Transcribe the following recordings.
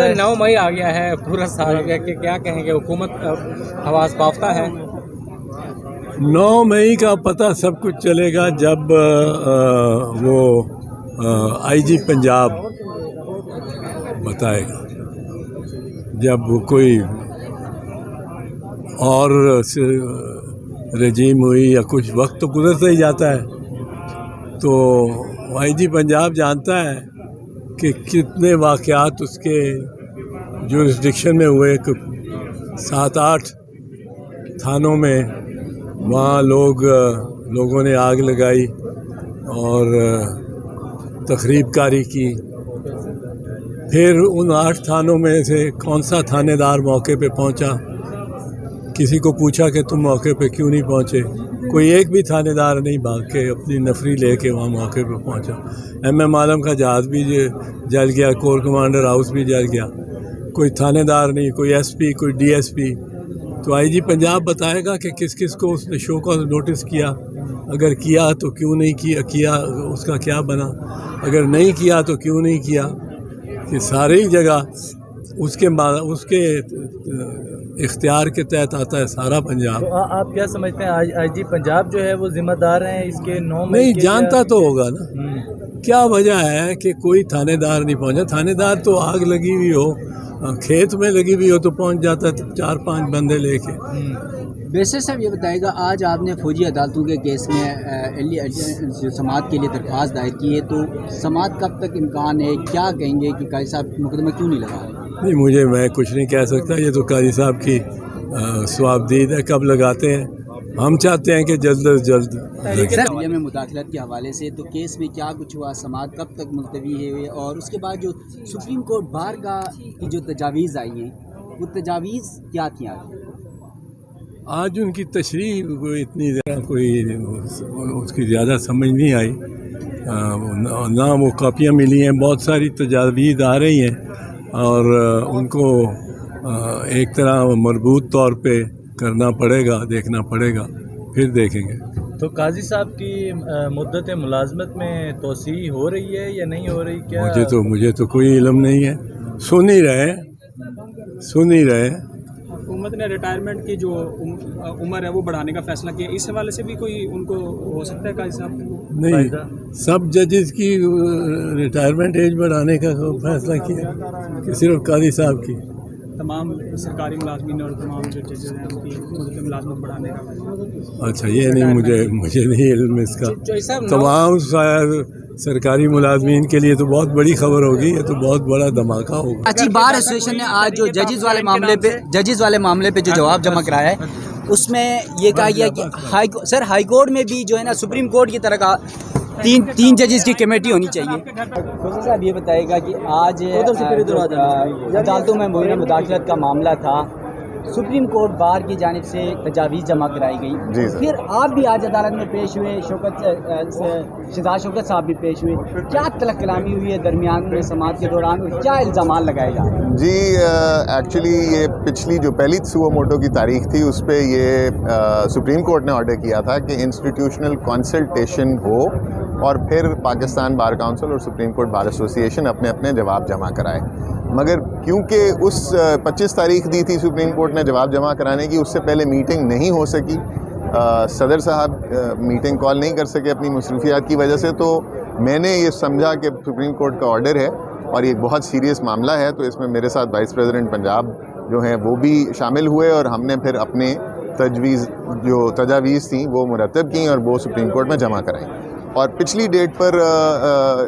Sir 9 मई आ गया है, पूरा साल हो गया कि क्या कहेंगे, हुकूमत हवास बाफ्ता है। 9 मई का पता सब कुछ चलेगा जब वो आईजी पंजाब बताएगा। जब कोई और रजीम हुई या कुछ वक्त तो गुजरता ही जाता है, तो आईजी पंजाब जानता है कि कितने वाक़यात उसके जुरिस्डिक्शन में हुए। 7-8 थानों में वहाँ लोगों ने आग लगाई और तखरीबकारी की। फिर उन 8 थानों में से कौन सा थानेदार मौके पे पहुंचा? किसी को पूछा कि तुम मौके पे क्यों नहीं पहुंचे? कोई एक भी थानेदार नहीं भाग के अपनी नफरी लेके वहाँ मौके पे पहुंचा। MM आलम का जहाज़ भी जल गया, कोर कमांडर हाउस भी जल गया। कोई थानेदार नहीं, कोई SP, कोई DSP। तो आईजी पंजाब बताएगा कि किस किस को उसने शो का नोटिस किया, अगर किया तो क्यों नहीं किया, उसका क्या बना, अगर नहीं किया तो क्यों नहीं किया। कि सारी जगह उसके इख्तियार के तहत आता है सारा पंजाब। तो आप क्या समझते हैं, आईजी पंजाब जो है वो जिम्मेदार हैं इसके 9 मई नहीं के? जानता तो होगा ना क्या वजह है कि कोई थानेदार नहीं पहुंचा। थानेदार तो आग लगी हुई हो, खेत में लगी हुई हो तो पहुंच जाता है 4-5 बंदे लेके। वैसे साहब ये बताएगा, आज आपने फौजी अदालतों के केस में जो समाअत के लिए दरख्वास्त दायर की है, तो समाअत कब तक इम्कान है? क्या कहेंगे कि काजी साहब मुकदमा क्यों नहीं लगा रहे? नहीं, मैं कुछ नहीं कह सकता, ये तो काजी साहब की स्वाबदीद है, कब लगाते हैं। हम चाहते हैं कि जल्द अज जल्द। सर में मुदाखलत के हवाले से तो केस में क्या कुछ हुआ, समाअत कब तक मुलतवी है, और उसके बाद जो सुप्रीम कोर्ट बार की जो तजावीज़ आई हैं, वो तजावीज़ क्या थी? आज उनकी तशरीह इतनी कोई उसकी ज़्यादा समझ नहीं आई, ना वो कापियाँ मिली हैं। बहुत सारी तजावीज़ आ रही हैं और उनको एक तरह मरबूत तौर पे करना पड़ेगा, देखना पड़ेगा, फिर देखेंगे। तो काजी साहब की मुद्दत मुलाजमत में तोसी हो रही है या नहीं हो रही? क्या मुझे तो कोई इल्म नहीं है। सुन ही रहे। हुकूमत ने रिटायरमेंट की जो उम्र है वो बढ़ाने का फैसला किया, इस हवाले से भी कोई उनको हो सकता है काजी साहब को? नहीं, सब जजेस की रिटायरमेंट एज बढ़ाने का फैसला किया कि सिर्फ काजी साहब की? तमाम सरकारी मुलाजमीन और तमाम जो जजेस हैं उनकी मुलाजमत बढ़ाने का। अच्छा, ये नहीं, मुझे नहीं इल्म इसका। तमाम सरकारी मुलाजमीन के लिए तो बहुत बड़ी खबर होगी, ये तो बहुत बड़ा धमाका होगा। अच्छी बार एसोसिएशन ने आज जो जजेस वाले मामले पे जो जवाब जमा कराया है, उसमें ये कहा गया कि हाई कोर्ट में भी जो है ना, सुप्रीम कोर्ट की तरह का तीन जजेस की कमेटी होनी चाहिए। साहब ये बताएगा कि आज अदालतों में मुदाखलत का मामला था, सुप्रीम कोर्ट बार की जानिब से तजावीज़ जमा कराई गई, फिर आप भी आज अदालत में पेश हुए, शहजाद शौकत साहब भी पेश हुए। क्या तलब कलामी हुई है दरमियान में समाअत के दौरान, और क्या इल्ज़ाम लगाए जा रहे हैं? जी, एक्चुअली ये पिछली जो पहली सुओ मोटो की तारीख थी, उस पर ये सुप्रीम कोर्ट ने ऑर्डर किया था कि इंस्टीट्यूशनल कंसल्टेशन हो और फिर पाकिस्तान बार काउंसिल और सुप्रीम कोर्ट बार एसोसिएशन अपने अपने जवाब जमा कराए। मगर क्योंकि उस 25 तारीख दी थी सुप्रीम कोर्ट ने जवाब जमा कराने की, उससे पहले मीटिंग नहीं हो सकी। सदर साहब मीटिंग कॉल नहीं कर सके अपनी मसरूफियात की वजह से। तो मैंने ये समझा कि सुप्रीम कोर्ट का ऑर्डर है और ये बहुत सीरियस मामला है, तो इसमें मेरे साथ वाइस प्रेसिडेंट पंजाब जो हैं वो भी शामिल हुए और हमने फिर अपने तजावीज़ थी वो मुरतब की और वो सुप्रीम कोर्ट में जमा कराई। और पिछली डेट पर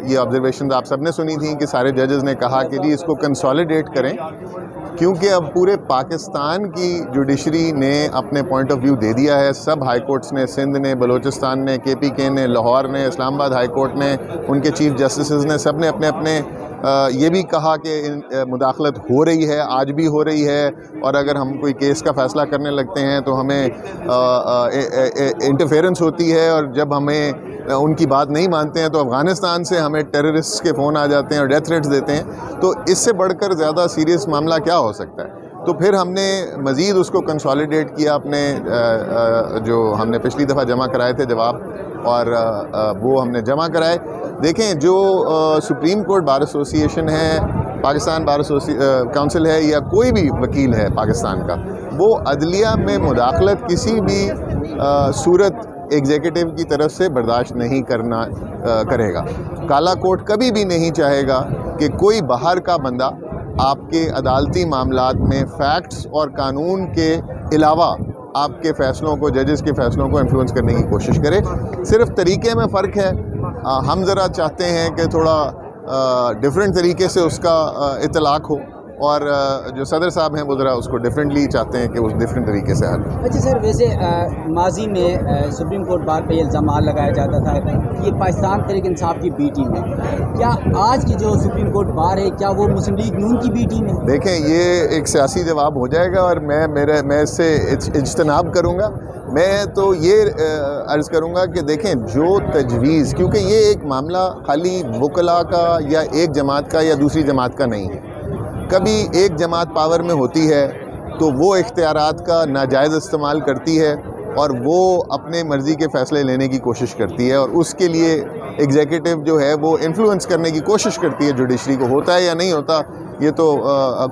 ये ऑब्जर्वेशन आप सब ने सुनी थी कि सारे जजेस ने कहा कि जी इसको कंसोलिडेट करें, क्योंकि अब पूरे पाकिस्तान की जुडिशरी ने अपने पॉइंट ऑफ व्यू दे दिया है। सब हाई कोर्ट्स ने, सिंध ने, बलूचिस्तान ने, KPK ने, लाहौर ने, इस्लामाबाद हाई कोर्ट ने, उनके चीफ जस्टिस ने, सब ने अपने अपने ये भी कहा कि मुदाखलत हो रही है, आज भी हो रही है, और अगर हम कोई केस का फ़ैसला करने लगते हैं तो हमें इंटरफेरेंस होती है, और जब हमें उनकी बात नहीं मानते हैं तो अफ़गानिस्तान से हमें टेररिस्ट के फ़ोन आ जाते हैं और डेथ थ्रेट्स देते हैं। तो इससे बढ़कर ज़्यादा सीरियस मामला क्या हो सकता है? तो फिर हमने मज़ीद उसको कंसोलिडेट किया, अपने जो हमने पिछली दफ़ा जमा कराए थे जवाब, और वो हमने जमा कराए। देखें, जो सुप्रीम कोर्ट बार एसोसिएशन है पाकिस्तान बार काउंसिल है या कोई भी वकील है पाकिस्तान का, वो अदलिया में मुदाखलत किसी भी सूरत एग्जीक्यूटिव की तरफ से बर्दाश्त नहीं करेगा। काला कोर्ट कभी भी नहीं चाहेगा कि कोई बाहर का बंदा आपके अदालती मामलात में फैक्ट्स और कानून के अलावा आपके फ़ैसलों को, जजेस के फ़ैसलों को इन्फ्लुएंस करने की कोशिश करे। सिर्फ तरीके में फ़र्क है। हम ज़रा चाहते हैं कि थोड़ा डिफरेंट तरीके से उसका इतलाक़ हो, और जो सदर साहब हैं वो ज़रा उसको डिफरेंटली चाहते हैं कि उस डिफरेंट तरीके से हल। अच्छा सर, वैसे माजी में सुप्रीम कोर्ट बार पे इल्ज़ाम लगाया जाता था कि ये पाकिस्तान तहरीक इंसाफ की बी टीम है। क्या आज की जो सुप्रीम कोर्ट बार है, क्या वो मुस्लिम लीग नून की बी टीम है? देखें, ये एक सियासी जवाब हो जाएगा और मैं इससे इज्तनाब करूँगा। मैं तो ये अर्ज़ करूँगा कि देखें, जो तजवीज़, क्योंकि ये एक मामला खाली वकला का या एक जमात का या दूसरी जमात का नहीं है। कभी एक जमात पावर में होती है तो वो इख्तियारात का नाजायज़ इस्तेमाल करती है और वो अपने मर्ज़ी के फ़ैसले लेने की कोशिश करती है, और उसके लिए एग्जीक्यूटिव जो है वो इन्फ्लुएंस करने की कोशिश करती है जुडिशरी को। होता है या नहीं होता, ये तो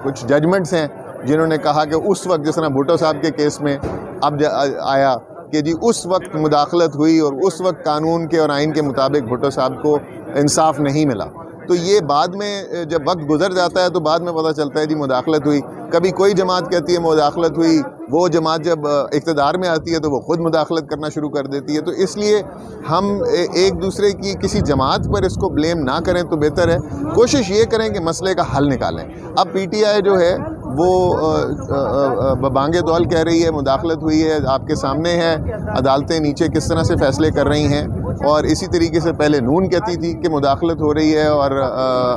कुछ जजमेंट्स हैं जिन्होंने कहा कि उस वक्त, जिस तरह भुट्टो साहब के केस में अब आया कि जी उस वक्त मुदाखलत हुई और उस वक्त कानून के और आइन के मुताबिक भुट्टो साहब को इंसाफ नहीं मिला। तो ये बाद में जब वक्त गुजर जाता है तो बाद में पता चलता है जी मुदाखलत हुई। कभी कोई जमात कहती है मुदाखलत हुई, वो जमात जब इक़्तिदार में आती है तो वो ख़ुद मुदाखलत करना शुरू कर देती है। तो इसलिए हम एक दूसरे की किसी जमात पर इसको ब्लेम ना करें तो बेहतर है। कोशिश ये करें कि मसले का हल निकालें। अब PTI जो है वो बांगे दौल कह रही है मुदाखलत हुई है, आपके सामने है अदालतें नीचे किस तरह से फ़ैसले कर रही हैं, और इसी तरीके से पहले नून कहती थी कि मुदाखलत हो रही है और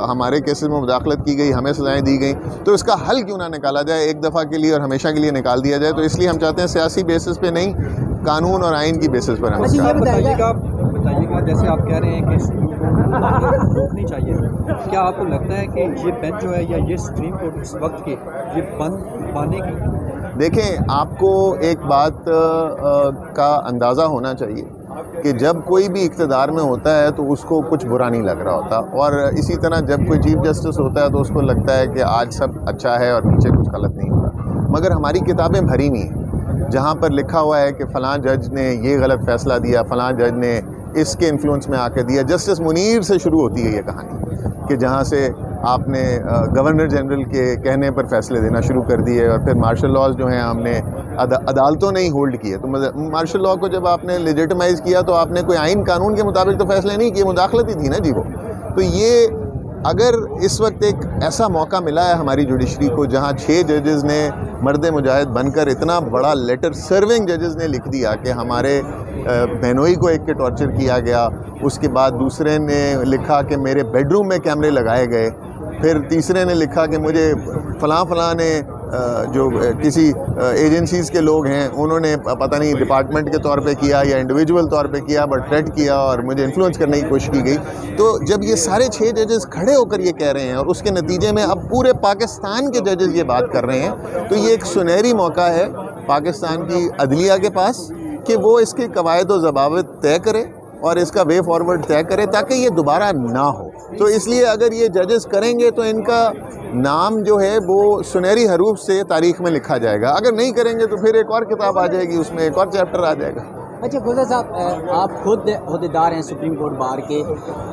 हमारे केसेस में मुदाखलत की गई, हमें सज़ाएं दी गई। तो इसका हल क्यों ना निकाला जाए एक दफ़ा के लिए और हमेशा के लिए निकाल दिया जाए। तो इसलिए हम चाहते हैं सियासी बेसिस पे नहीं, कानून और आइन की बेसिस पर हम बताइएगा, जैसे आप कह रहे हैं कि रोकनी चाहिए, क्या आपको लगता है कि ये बेंच जो है या ये सुप्रीम कोर्ट इस वक्त के ये बंद मानेगी? देखें, आपको एक बात का अंदाज़ा होना चाहिए कि जब कोई भी इक़्तिदार में होता है तो उसको कुछ बुरा नहीं लग रहा होता, और इसी तरह जब कोई चीफ़ जस्टिस होता है तो उसको लगता है कि आज सब अच्छा है और नीचे कुछ गलत नहीं हुआ। मगर हमारी किताबें भरी नहीं हैं जहाँ पर लिखा हुआ है कि फ़लाँ जज ने ये गलत फ़ैसला दिया, फ़लाँ जज ने इसके इन्फ्लुएंस में आकर दिया। जस्टिस मुनीर से शुरू होती है ये कहानी कि जहाँ से आपने गवर्नर जनरल के कहने पर फ़ैसले देना शुरू कर दिए, और फिर मार्शल लॉज जो हैं हमने अदालतों ने ही होल्ड किए। तो मार्शल लॉ को जब आपने लेजिटिमाइज़ किया तो आपने कोई आइन कानून के मुताबिक तो फ़ैसले नहीं किए, मुदाखलत ही थी ना जी वो। तो ये अगर इस वक्त एक ऐसा मौका मिला है हमारी जुडिशरी को जहाँ 6 जजेस ने मर्द मुजाहिद बनकर इतना बड़ा लेटर सर्विंग जजेस ने लिख दिया कि हमारे बहनोई को एक के टॉर्चर किया गया, उसके बाद दूसरे ने लिखा कि मेरे बेडरूम में कैमरे लगाए गए, फिर तीसरे ने लिखा कि मुझे फ़लाँ ने जो किसी एजेंसीज़ के लोग हैं उन्होंने पता नहीं डिपार्टमेंट के तौर पे किया या इंडिविजुअल तौर पे किया, बट थ्रेट किया और मुझे इन्फ्लुएंस करने की कोशिश की गई। तो जब ये सारे 6 जजेस खड़े होकर ये कह रहे हैं और उसके नतीजे में अब पूरे पाकिस्तान के जजेस ये बात कर रहे हैं, तो ये एक सुनहरी मौका है पाकिस्तान की अदलिया के पास कि वो इसके कवायद व ज़वाबित तय करे और इसका वे फॉरवर्ड तय करे ताकि ये दोबारा ना हो। तो इसलिए अगर ये जजेस करेंगे तो इनका नाम जो है वो सुनहरी हरूफ से तारीख़ में लिखा जाएगा। अगर नहीं करेंगे तो फिर एक और किताब आ जाएगी, उसमें एक और चैप्टर आ जाएगा। अच्छा खुदा साहब, आप खुद अहदेदार हैं सुप्रीम कोर्ट बार के,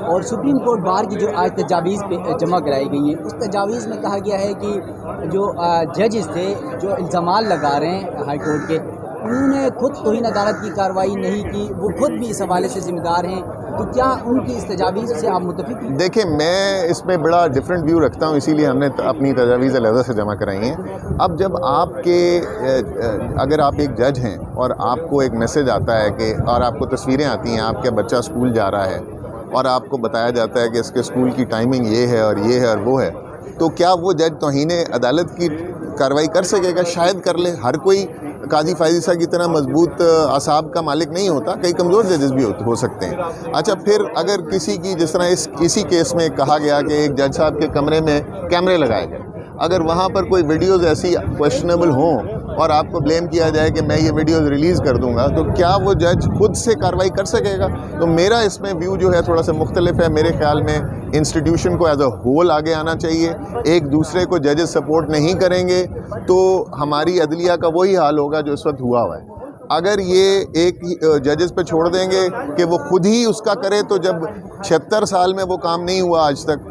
और सुप्रीम कोर्ट बार की जो आज तजावीज़ पे जमा कराई गई हैं उस तजावीज़ में कहा गया है कि जो जजेस थे जो इल्ज़ाम लगा रहे हैं हाई कोर्ट के, उन्होंने खुद तौहीन अदालत की कार्रवाई नहीं की, वो खुद भी इस हवाले से ज़िम्मेदार हैं। तो क्या उनकी इस तजावीज़ से आप मुत्तफ़िक़ हैं? देखिए, मैं इसमें बड़ा डिफरेंट व्यू रखता हूँ, इसीलिए हमने अपनी तजावीज़ अलहदा से जमा कराई हैं। अब जब अगर आप एक जज हैं और आपको एक मैसेज आता है कि, और आपको तस्वीरें आती हैं, आपका बच्चा स्कूल जा रहा है और आपको बताया जाता है कि इसके स्कूल की टाइमिंग ये है और ये है और वो है, तो क्या वो जज तौहीन अदालत की कार्रवाई कर सकेगा? शायद कर ले। हर कोई काजी फायजीसा की तरह मजबूत असाब का मालिक नहीं होता, कई कमज़ोर जजेस भी हो सकते हैं। अच्छा, फिर अगर किसी की, जिस तरह इसी केस में कहा गया कि एक जज साहब के कमरे में कैमरे लगाए गए, अगर वहाँ पर कोई वीडियोज़ ऐसी क्वेश्चनेबल हों और आपको ब्लेम किया जाए कि मैं ये वीडियोज़ रिलीज़ कर दूंगा, तो क्या वो जज खुद से कार्रवाई कर सकेगा? तो मेरा इसमें व्यू जो है थोड़ा सा मुख्तलिफ है। मेरे ख्याल में इंस्टीट्यूशन को एज अ होल आगे आना चाहिए। एक दूसरे को जजेस सपोर्ट नहीं करेंगे तो हमारी अदलिया का वही हाल होगा जो इस वक्त हुआ है। अगर ये एक जजेस पे छोड़ देंगे कि वो खुद ही उसका करे, तो जब 76 साल में वो काम नहीं हुआ आज तक,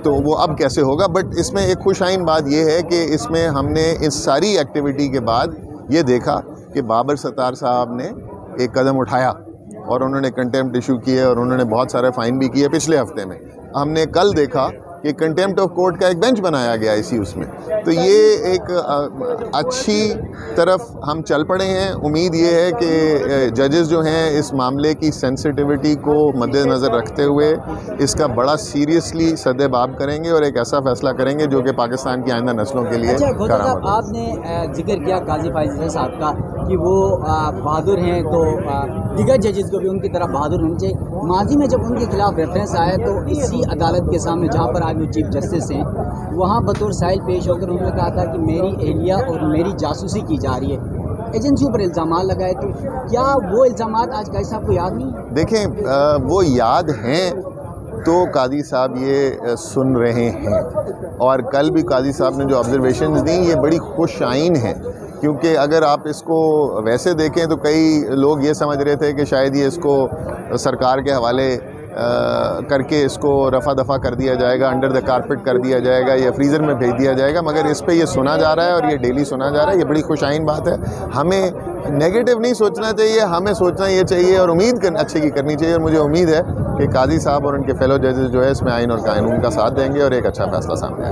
तो वो अब कैसे होगा? बट इसमें एक खुशाइन बात ये है कि इसमें हमने इस सारी एक्टिविटी के बाद ये देखा कि बाबर सत्तार साहब ने एक कदम उठाया और उन्होंने कंटेम्प्ट इशू किए और उन्होंने बहुत सारे फ़ाइन भी किए पिछले हफ्ते में। हमने कल देखा कि कंटेम्प्ट ऑफ कोर्ट का एक बेंच बनाया गया इसी उसमें। तो ये एक अच्छी तरफ हम चल पड़े हैं। उम्मीद ये है कि जजेस जो हैं इस मामले की सेंसिटिविटी को मद्देनज़र रखते हुए इसका बड़ा सीरियसली सद्देबाब करेंगे और एक ऐसा फ़ैसला करेंगे जो कि पाकिस्तान की आइंदा नस्लों के लिए साहब, आपने जिक्र किया काजी फाइज़ साहब का कि वो बहादुर हैं, तो दीगर जजेस को भी उनकी तरफ बहादुर होना चाहिए। माजी में जब उनके खिलाफ रेफरेंस आया तो इसी अदालत के सामने जहाँ पर आज वो चीफ जस्टिस हैं, वहाँ बतौर साहिल पेश होकर उन्होंने कहा था कि मेरी एहलिया और मेरी जासूसी की जा रही है। एजेंसियों पर इल्ज़ाम लगाए, तो क्या वो इल्ज़ाम आज काजी साहब को याद नहीं? देखें, वो याद हैं तो कादी साहब ये सुन रहे हैं, और कल भी कादी साहब ने जो ऑब्जर्वेशंस दी ये बड़ी खुश आइन है। क्योंकि अगर आप इसको वैसे देखें तो कई लोग ये समझ रहे थे कि शायद ये इसको सरकार के हवाले करके इसको रफ़ा दफ़ा कर दिया जाएगा, अंडर द कारपेट कर दिया जाएगा या फ्रीज़र में भेज दिया जाएगा, मगर इस पे ये सुना जा रहा है और ये डेली सुना जा रहा है। ये बड़ी खुशाइन बात है। हमें नेगेटिव नहीं सोचना चाहिए, हमें सोचना ये चाहिए और उम्मीद अच्छे की करनी चाहिए। और मुझे उम्मीद है कि काजी साहब और उनके फेलो जजेस जो है इसमें आइन और कानून का साथ देंगे और एक अच्छा फैसला सामने आएगा।